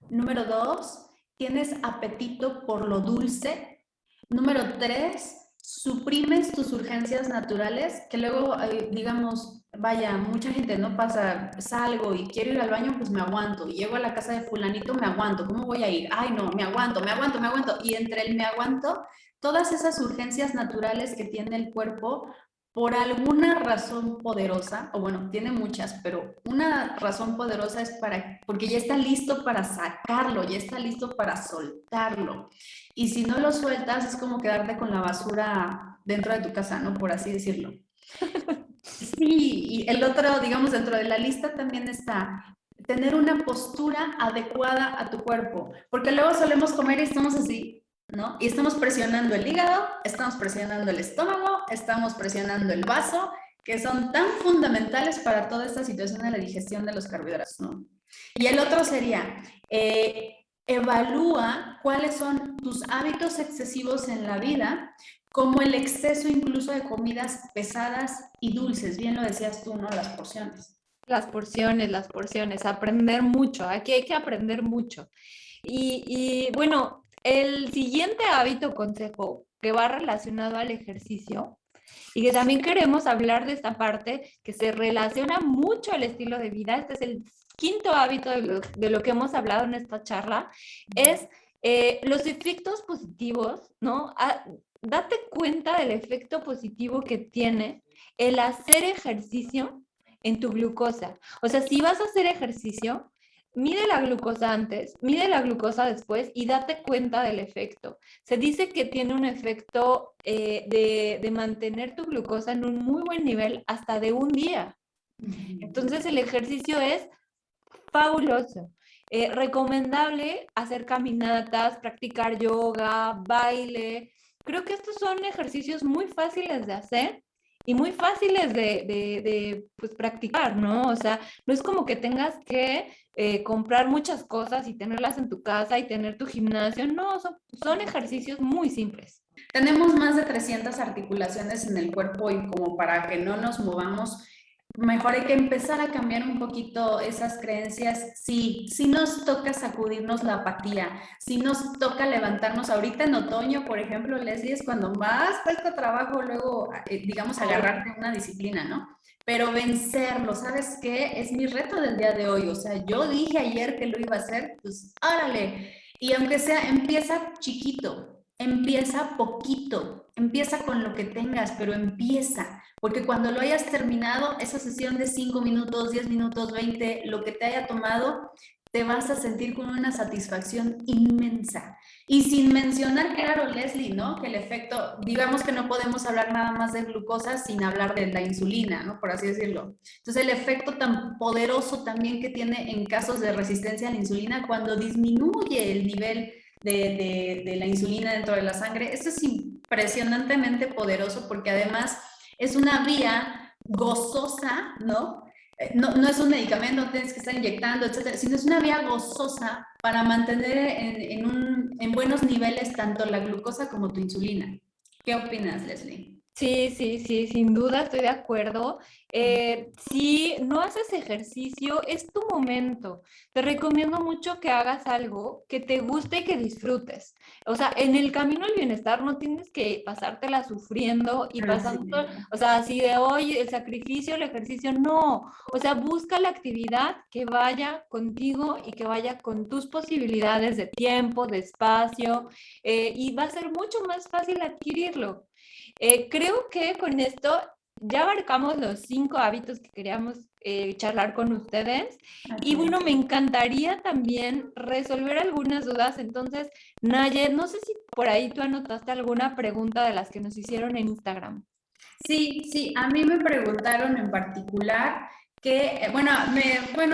Número 2, tienes apetito por lo dulce. Número 3, suprimes tus urgencias naturales, que luego, digamos, vaya, mucha gente no pasa, salgo y quiero ir al baño, pues me aguanto. Y llego a la casa de fulanito, me aguanto. ¿Cómo voy a ir? Ay, no, me aguanto, me aguanto, me aguanto. Y entre el me aguanto, todas esas urgencias naturales que tiene el cuerpo, por alguna razón poderosa, o bueno, tiene muchas, pero una razón poderosa es porque ya está listo para sacarlo, ya está listo para soltarlo. Y si no lo sueltas, es como quedarte con la basura dentro de tu casa, ¿no? Por así decirlo. Sí, y el otro, digamos, dentro de la lista también está tener una postura adecuada a tu cuerpo, porque luego solemos comer y estamos así, ¿no? Y estamos presionando el hígado, estamos presionando el estómago, estamos presionando el vaso, que son tan fundamentales para toda esta situación de la digestión de los carbohidratos, ¿no? Y el otro sería, evalúa cuáles son tus hábitos excesivos en la vida, como el exceso incluso de comidas pesadas y dulces. Bien lo decías tú, ¿no? Las porciones. Las porciones, aprender mucho, aquí hay que aprender mucho. Y bueno, el siguiente hábito consejo que va relacionado al ejercicio y que también queremos hablar de esta parte que se relaciona mucho al estilo de vida, este es el quinto hábito de lo que hemos hablado en esta charla, es los efectos positivos, ¿no? Date cuenta del efecto positivo que tiene el hacer ejercicio en tu glucosa. O sea, si vas a hacer ejercicio, mide la glucosa antes, mide la glucosa después y date cuenta del efecto. Se dice que tiene un efecto de mantener tu glucosa en un muy buen nivel hasta de un día. Entonces el ejercicio es fabuloso. Recomendable hacer caminatas, practicar yoga, baile. Creo que estos son ejercicios muy fáciles de hacer y muy fáciles de pues, practicar, ¿no? O sea, no es como que tengas que comprar muchas cosas y tenerlas en tu casa y tener tu gimnasio, no, son ejercicios muy simples. Tenemos más de 300 articulaciones en el cuerpo y como para que no nos movamos, mejor hay que empezar a cambiar un poquito esas creencias. Sí, sí nos toca sacudirnos la apatía, sí nos toca levantarnos. Ahorita en otoño, por ejemplo, Leslie, es cuando más cuesta trabajo luego, digamos, agarrarte una disciplina, ¿no? Pero vencerlo, ¿sabes qué? Es mi reto del día de hoy. O sea, yo dije ayer que lo iba a hacer, pues órale. Y aunque sea, empieza chiquito, empieza poquito, empieza con lo que tengas, pero empieza. Porque cuando lo hayas terminado, esa sesión de 5 minutos, 10 minutos, 20, lo que te haya tomado, te vas a sentir con una satisfacción inmensa. Y sin mencionar, claro, Leslie, ¿no? Que el efecto, digamos que no podemos hablar nada más de glucosa sin hablar de la insulina, ¿no? Por así decirlo. Entonces, el efecto tan poderoso también que tiene en casos de resistencia a la insulina cuando disminuye el nivel de la insulina dentro de la sangre, eso es impresionantemente poderoso porque además es una vía gozosa, ¿no? No es un medicamento, no tienes que estar inyectando, etcétera, sino es una vía gozosa para mantener en buenos niveles tanto la glucosa como tu insulina. ¿Qué opinas, Leslie? Sí, sí, sí, sin duda estoy de acuerdo. Si no haces ejercicio, es tu momento. Te recomiendo mucho que hagas algo que te guste y que disfrutes. O sea, en el camino al bienestar no tienes que pasártela sufriendo y pasando, o sea, así de hoy el sacrificio, el ejercicio, no. O sea, busca la actividad que vaya contigo y que vaya con tus posibilidades de tiempo, de espacio, y va a ser mucho más fácil adquirirlo. Creo que con esto ya abarcamos los 5 hábitos que queríamos charlar con ustedes. Y bueno, me encantaría también resolver algunas dudas. Entonces, Nayet, no sé si por ahí tú anotaste alguna pregunta de las que nos hicieron en Instagram. Sí, sí, a mí me preguntaron en particular que, bueno,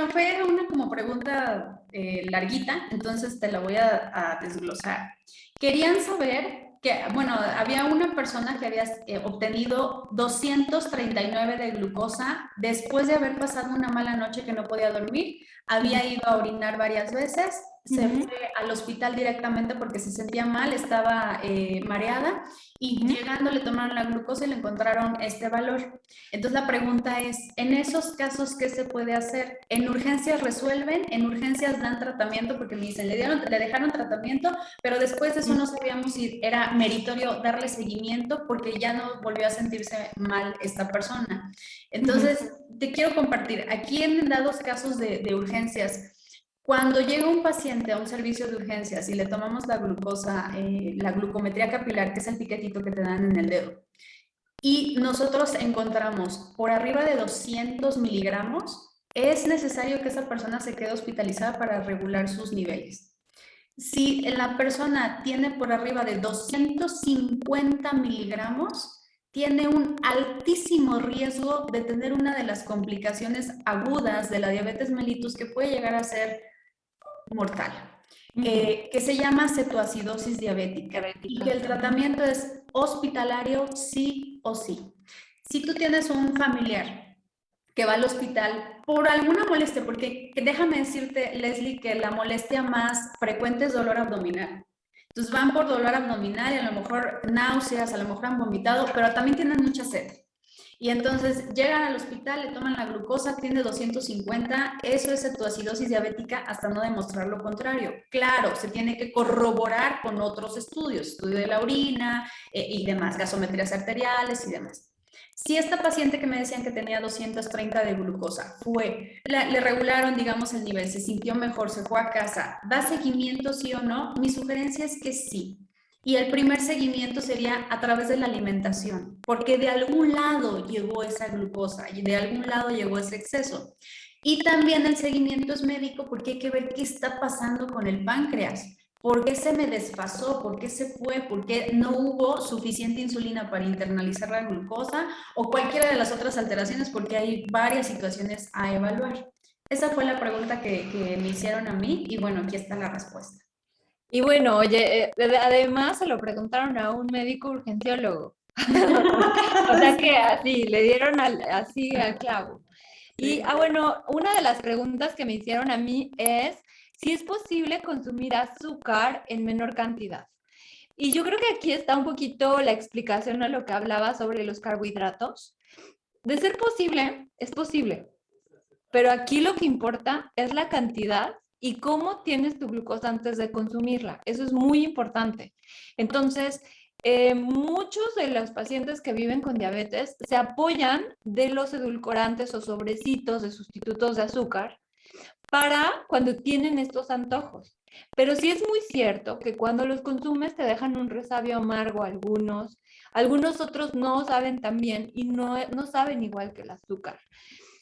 fue una como pregunta larguita, entonces te la voy a desglosar. Querían saber que, bueno, había una persona que había obtenido 239 de glucosa después de haber pasado una mala noche que no podía dormir, había ido a orinar varias veces, se fue al hospital directamente porque se sentía mal, estaba mareada y llegando le tomaron la glucosa y le encontraron este valor. Entonces la pregunta es, en esos casos, ¿qué se puede hacer? ¿En urgencias resuelven? ¿En urgencias dan tratamiento? Porque me dicen, le dejaron tratamiento, pero después de eso no sabíamos si era meritorio darle seguimiento porque ya no volvió a sentirse mal esta persona. Entonces, te quiero compartir, aquí en dados casos de urgencias, cuando llega un paciente a un servicio de urgencias y le tomamos la glucosa, la glucometría capilar, que es el piquetito que te dan en el dedo, y nosotros encontramos por arriba de 200 miligramos, es necesario que esa persona se quede hospitalizada para regular sus niveles. Si la persona tiene por arriba de 250 miligramos, tiene un altísimo riesgo de tener una de las complicaciones agudas de la diabetes mellitus que puede llegar a ser mortal, que se llama cetoacidosis diabética y que el tratamiento es hospitalario sí o sí. Si tú tienes un familiar que va al hospital por alguna molestia, porque déjame decirte, Leslie, que la molestia más frecuente es dolor abdominal. Entonces van por dolor abdominal y a lo mejor náuseas, a lo mejor han vomitado, pero también tienen mucha sed. Y entonces llegan al hospital, le toman la glucosa, tiene 250, eso es cetoacidosis diabética hasta no demostrar lo contrario. Claro, se tiene que corroborar con otros estudios, estudio de la orina y demás, gasometrías arteriales y demás. Si esta paciente que me decían que tenía 230 de glucosa le regularon, digamos, el nivel, se sintió mejor, se fue a casa, ¿da seguimiento sí o no? Mi sugerencia es que sí. Y el primer seguimiento sería a través de la alimentación, porque de algún lado llegó esa glucosa y de algún lado llegó ese exceso. Y también el seguimiento es médico porque hay que ver qué está pasando con el páncreas. ¿Por qué se me desfasó? ¿Por qué se fue? ¿Por qué no hubo suficiente insulina para internalizar la glucosa? O cualquiera de las otras alteraciones, porque hay varias situaciones a evaluar. Esa fue la pregunta que me hicieron a mí y bueno, aquí está la respuesta. Y bueno, oye, además se lo preguntaron a un médico urgenciólogo. O sea que así, le dieron así al clavo. Y, Sí. bueno, una de las preguntas que me hicieron a mí es si es posible consumir azúcar en menor cantidad. Y yo creo que aquí está un poquito la explicación a lo que hablaba sobre los carbohidratos. De ser posible, es posible, pero aquí lo que importa es la cantidad y cómo tienes tu glucosa antes de consumirla. Eso es muy importante. Entonces, muchos de los pacientes que viven con diabetes se apoyan de los edulcorantes o sobrecitos de sustitutos de azúcar para cuando tienen estos antojos. Pero sí es muy cierto que cuando los consumes te dejan un resabio amargo algunos otros no saben tan bien y no saben igual que el azúcar.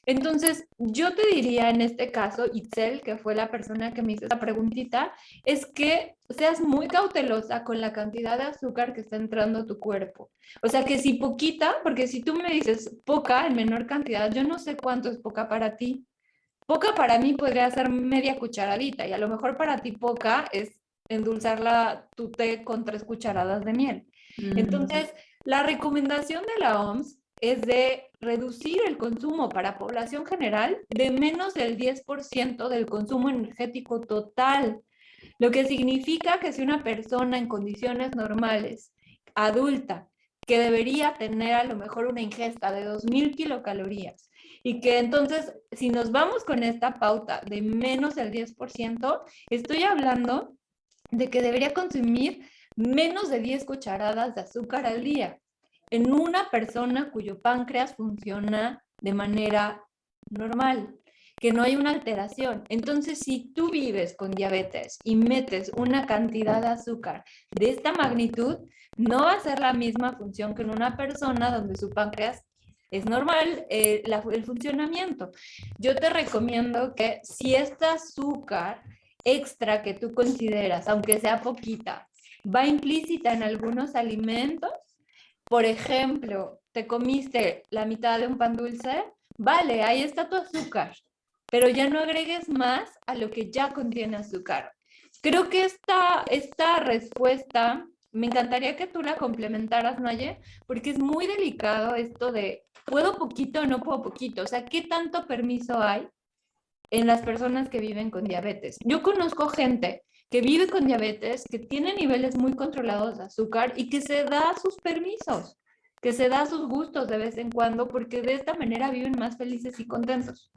Entonces, yo te diría en este caso, Itzel, que fue la persona que me hizo esa preguntita, es que seas muy cautelosa con la cantidad de azúcar que está entrando a tu cuerpo. O sea, que si poquita, porque si tú me dices poca en menor cantidad, yo no sé cuánto es poca para ti. Poca para mí podría ser media cucharadita y a lo mejor para ti poca es tu té con 3 cucharadas de miel. Entonces, la recomendación de la OMS es de reducir el consumo para población general de menos del 10% del consumo energético total, lo que significa que si una persona en condiciones normales, adulta, que debería tener a lo mejor una ingesta de 2.000 kilocalorías, y que entonces, si nos vamos con esta pauta de menos del 10%, estoy hablando de que debería consumir menos de 10 cucharadas de azúcar al día en una persona cuyo páncreas funciona de manera normal, que no hay una alteración. Entonces, si tú vives con diabetes y metes una cantidad de azúcar de esta magnitud, no va a ser la misma función que en una persona donde su páncreas es normal el funcionamiento. Yo te recomiendo que si este azúcar extra que tú consideras, aunque sea poquita, va implícita en algunos alimentos, por ejemplo, te comiste la mitad de un pan dulce, vale, ahí está tu azúcar, pero ya no agregues más a lo que ya contiene azúcar. Creo que esta respuesta, me encantaría que tú la complementaras, Naye, porque es muy delicado esto de, ¿puedo poquito o no puedo poquito? O sea, ¿qué tanto permiso hay en las personas que viven con diabetes? Yo conozco gente que vive con diabetes, que tiene niveles muy controlados de azúcar y que se da sus permisos, que se da sus gustos de vez en cuando, porque de esta manera viven más felices y contentos.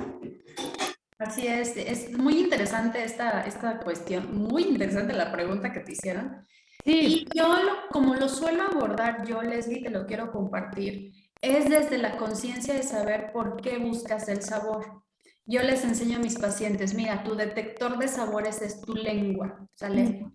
Así es muy interesante esta cuestión, muy interesante la pregunta que te hicieron. Sí. Y yo, como lo suelo abordar yo, Leslie, te lo quiero compartir, es desde la conciencia de saber por qué buscas el sabor. Yo les enseño a mis pacientes, mira, tu detector de sabores es tu lengua, ¿sale?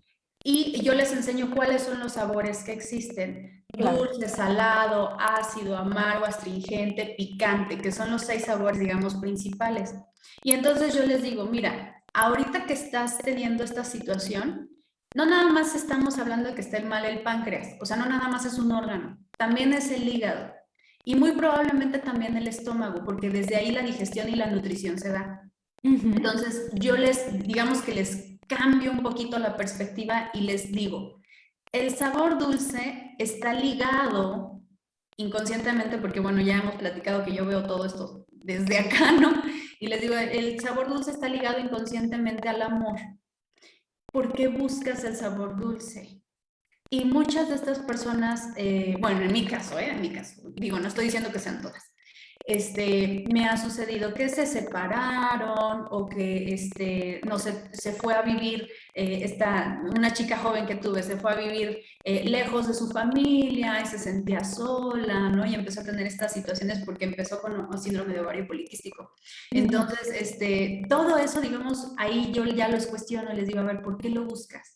Y yo les enseño cuáles son los sabores que existen. Claro. Dulce, salado, ácido, amargo, astringente, picante, que son los 6 sabores, digamos, principales. Y entonces yo les digo, mira, ahorita que estás teniendo esta situación, no nada más estamos hablando de que esté mal el páncreas, o sea, no nada más es un órgano, también es el hígado y muy probablemente también el estómago, porque desde ahí la digestión y la nutrición se da. Entonces, yo digamos que les cambio un poquito la perspectiva y les digo, el sabor dulce está ligado inconscientemente, porque bueno, ya hemos platicado que yo veo todo esto desde acá, ¿no? Y les digo, el sabor dulce está ligado inconscientemente al amor. ¿Por qué buscas el sabor dulce? Y muchas de estas personas, bueno, en mi caso, digo, no estoy diciendo que sean todas, me ha sucedido que se separaron o que, no sé, se fue a vivir, una chica joven que tuve, se fue a vivir lejos de su familia y se sentía sola, ¿no? Y empezó a tener estas situaciones porque empezó con un síndrome de ovario poliquístico. Entonces, todo eso, digamos, ahí yo ya los cuestiono, les digo, a ver, ¿por qué lo buscas?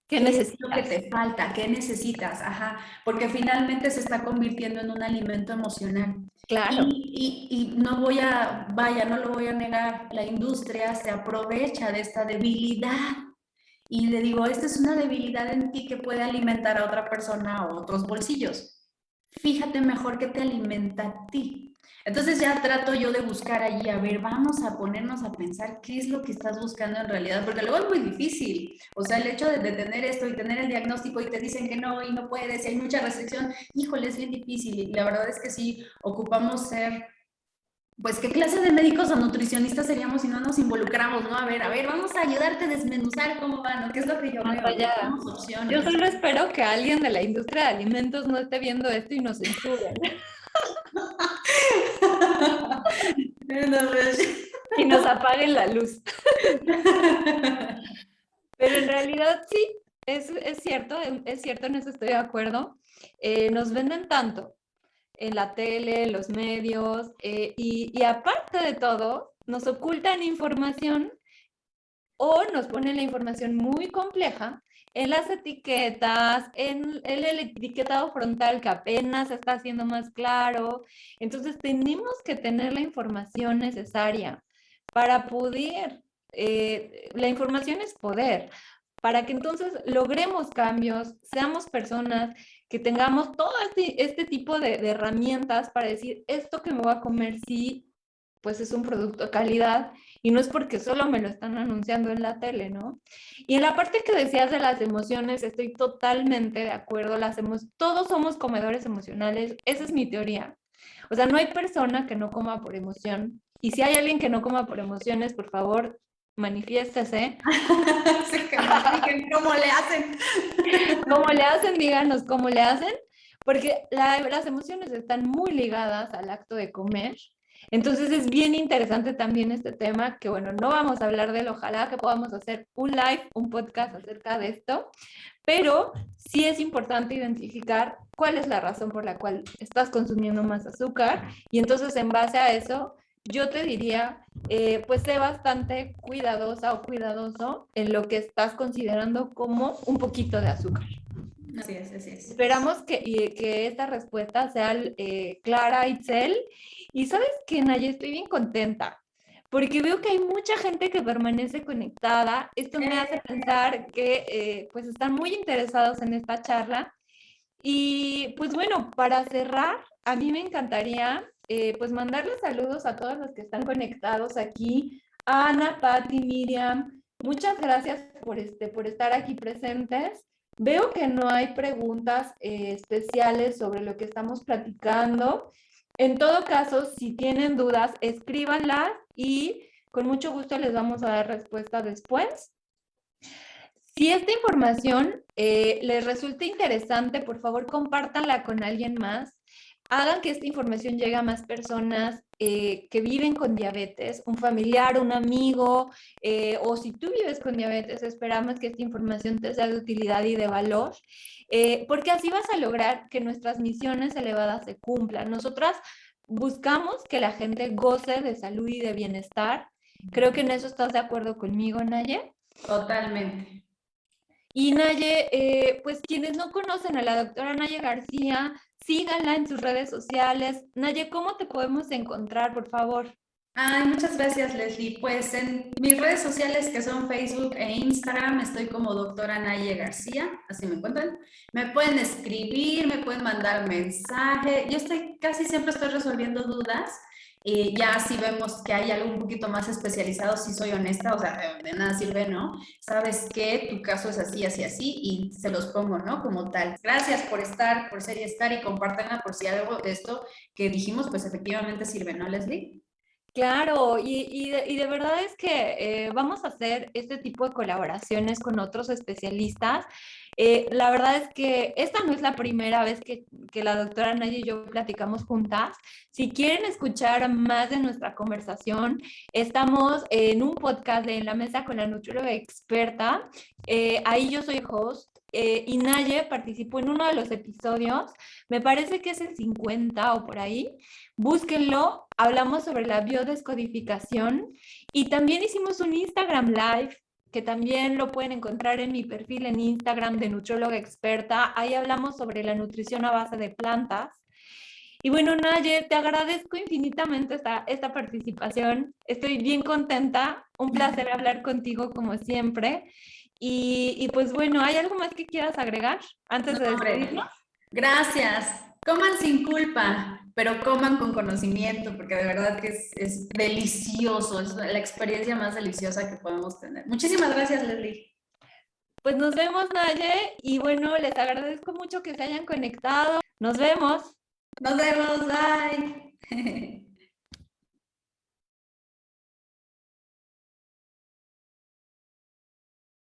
¿Qué ¿Qué es lo que necesitas? te falta? ¿Qué necesitas? Ajá, porque finalmente se está convirtiendo en un alimento emocional. Claro. Y no no lo voy a negar, la industria se aprovecha de esta debilidad y le digo, esta es una debilidad en ti que puede alimentar a otra persona o otros bolsillos. Fíjate mejor que te alimenta a ti. Entonces ya trato yo de buscar allí, a ver, vamos a ponernos a pensar qué es lo que estás buscando en realidad, porque luego es muy difícil. O sea, el hecho de tener esto y tener el diagnóstico y te dicen que no y no puedes y hay mucha restricción, híjole, es bien difícil. Y la verdad es que sí, ocupamos ser, pues, ¿qué clase de médicos o nutricionistas seríamos si no nos involucramos, no? A ver, vamos a ayudarte a desmenuzar cómo va, ¿no? ¿Qué es lo que yo Más veo? allá. Tenemos Yo opciones. solo espero que alguien de la industria de alimentos no esté viendo esto y nos censuren No, pues, y nos apaguen la luz. Pero en realidad sí, es cierto, en eso estoy de acuerdo. Nos venden tanto en la tele, en los medios, y aparte de todo, nos ocultan información o nos ponen la información muy compleja en las etiquetas, en el etiquetado frontal que apenas está haciendo más claro. Entonces tenemos que tener la información necesaria para poder, la información es poder, para que entonces logremos cambios, seamos personas que tengamos todo este tipo de herramientas para decir, esto que me voy a comer sí, pues es un producto de calidad y no es porque solo me lo están anunciando en la tele, ¿no? Y en la parte que decías de las emociones, estoy totalmente de acuerdo, todos somos comedores emocionales, esa es mi teoría. O sea, no hay persona que no coma por emoción. Y si hay alguien que no coma por emociones, por favor, manifiéstese. sí, que nos digan cómo le hacen. ¿Cómo le hacen? Díganos cómo le hacen, porque las emociones están muy ligadas al acto de comer. Entonces es bien interesante también este tema, que bueno, no vamos a hablar de él, ojalá que podamos hacer un live, un podcast acerca de esto, pero sí es importante identificar cuál es la razón por la cual estás consumiendo más azúcar y entonces en base a eso yo te diría, pues sé bastante cuidadosa o cuidadoso en lo que estás considerando como un poquito de azúcar. Así es, así es. Esperamos que esta respuesta sea clara, Itzel. Y sabes que, Naya, estoy bien contenta porque veo que hay mucha gente que permanece conectada. Esto me hace pensar que pues están muy interesados en esta charla. Y pues bueno, para cerrar, a mí me encantaría pues mandarles saludos a todos los que están conectados aquí. Ana, Patti, Miriam, muchas gracias por estar aquí presentes. Veo que no hay preguntas especiales sobre lo que estamos platicando. En todo caso, si tienen dudas, escríbanlas y con mucho gusto les vamos a dar respuesta después. Si esta información les resulta interesante, por favor compártanla con alguien más. Hagan que esta información llegue a más personas que viven con diabetes, un familiar, un amigo, o si tú vives con diabetes, esperamos que esta información te sea de utilidad y de valor, porque así vas a lograr que nuestras misiones elevadas se cumplan. Nosotras buscamos que la gente goce de salud y de bienestar. Creo que en eso estás de acuerdo conmigo, Naye. Totalmente. Y Naye, pues quienes no conocen a la doctora Naye García, síganla en sus redes sociales. Naye, ¿cómo te podemos encontrar, por favor? Ay, muchas gracias, Leslie. Pues en mis redes sociales, que son Facebook e Instagram, estoy como doctora Naye García, así me encuentran. Me pueden escribir, me pueden mandar mensaje. Yo casi siempre estoy resolviendo dudas. Ya si vemos que hay algo un poquito más especializado, si soy honesta, o sea, de nada sirve, ¿no? Sabes que tu caso es así, así, así, y se los pongo, ¿no? Como tal. Gracias por estar, por ser y estar, y compártanla por si algo de esto que dijimos, pues efectivamente sirve, ¿no, Leslie? Claro, y de verdad es que vamos a hacer este tipo de colaboraciones con otros especialistas. La verdad es que esta no es la primera vez que la doctora Naye y yo platicamos juntas. Si quieren escuchar más de nuestra conversación, estamos en un podcast de En la Mesa con la Nutrióloga Experta. Ahí yo soy host. Y Naye participó en uno de los episodios, me parece que es el 50 o por ahí. Búsquenlo, hablamos sobre la biodescodificación y también hicimos un Instagram Live que también lo pueden encontrar en mi perfil en Instagram de Nutrióloga Experta. Ahí hablamos sobre la nutrición a base de plantas. Y bueno, Naye, te agradezco infinitamente esta participación. Estoy bien contenta. Un placer hablar contigo como siempre. Y pues bueno, ¿hay algo más que quieras agregar antes de despedirnos? Gracias. Coman sin culpa, pero coman con conocimiento, porque de verdad que es delicioso, es la experiencia más deliciosa que podemos tener. Muchísimas gracias, Leslie. Pues nos vemos, Naye, y bueno, les agradezco mucho que se hayan conectado. Nos vemos. Nos vemos, bye.